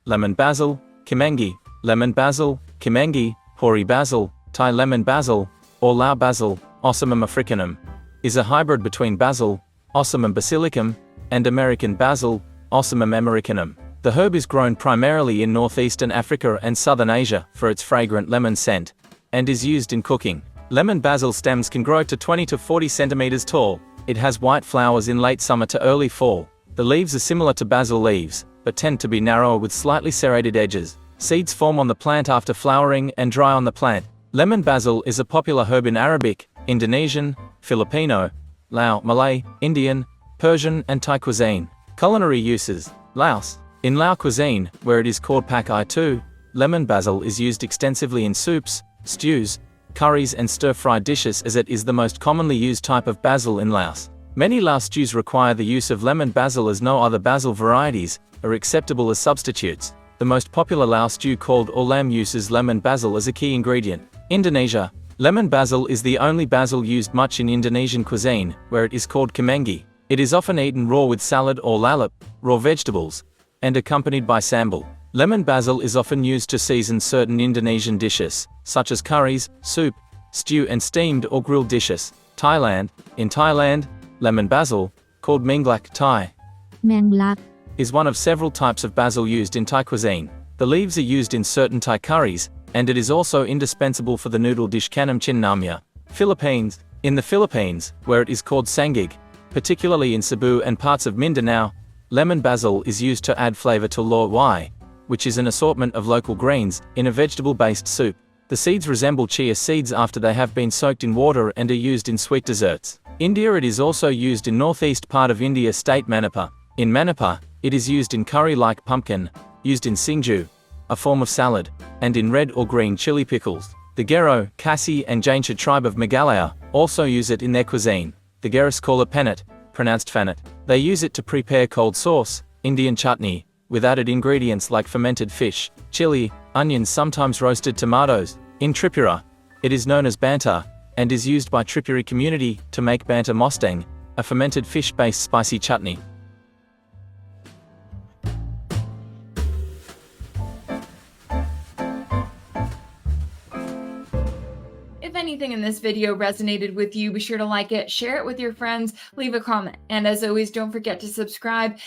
lemon basil, Kemangi, lemon basil, Kemangi, hoary basil, Thai lemon basil, or Lao basil, Ocimum africanum, is a hybrid between basil, Ocimum basilicum, and American basil, Ocimum americanum. The herb is grown primarily in northeastern Africa and southern Asia for its fragrant lemon scent, and is used in cooking. Lemon basil stems can grow to 20 to 40 centimeters tall. It has white flowers in late summer to early fall. The leaves are similar to basil leaves, but tend to be narrower with slightly serrated edges. Seeds form on the plant after flowering and dry on the plant. Lemon basil is a popular herb in Arabic, Indonesian, Filipino, Lao, Malay, Indian, Persian and Thai cuisine. Culinary uses. Laos. In Lao cuisine, where it is called pak I tu, lemon basil is used extensively in soups, stews, curries and stir-fried dishes as it is the most commonly used type of basil in Laos. Many Laos stews require the use of lemon basil as no other basil varieties are acceptable as substitutes. The most popular Laos stew called Olam uses lemon basil as a key ingredient. Indonesia. Lemon basil is the only basil used much in Indonesian cuisine, where it is called Kemangi. It is often eaten raw with salad or lalap, raw vegetables, and accompanied by sambal. Lemon basil is often used to season certain Indonesian dishes, such as curries, soup, stew and steamed or grilled dishes. Thailand. In Thailand, lemon basil, called Minglak Thai, is one of several types of basil used in Thai cuisine. The leaves are used in certain Thai curries, and it is also indispensable for the noodle dish kanam chin namya. Philippines. In the Philippines, where it is called sangig, particularly in Cebu and parts of Mindanao, lemon basil is used to add flavor to loy, which is an assortment of local greens, in a vegetable-based soup. The seeds resemble chia seeds after they have been soaked in water and are used in sweet desserts. India. It is also used in northeast part of India state Manipur. In Manipur, it is used in curry like pumpkin, used in singju, a form of salad, and in red or green chili pickles. The Gero, Khasi and Jaintia tribe of Meghalaya also use it in their cuisine. The Geras call it penat, pronounced fanat. They use it to prepare cold sauce, Indian chutney, with added ingredients like fermented fish, chili, onions, sometimes roasted tomatoes. In Tripura, it is known as banta, and is used by Tripuri community to make banta mosteng, a fermented fish-based spicy chutney. If anything in this video resonated with you, be sure to like it, share it with your friends, leave a comment, and as always, don't forget to subscribe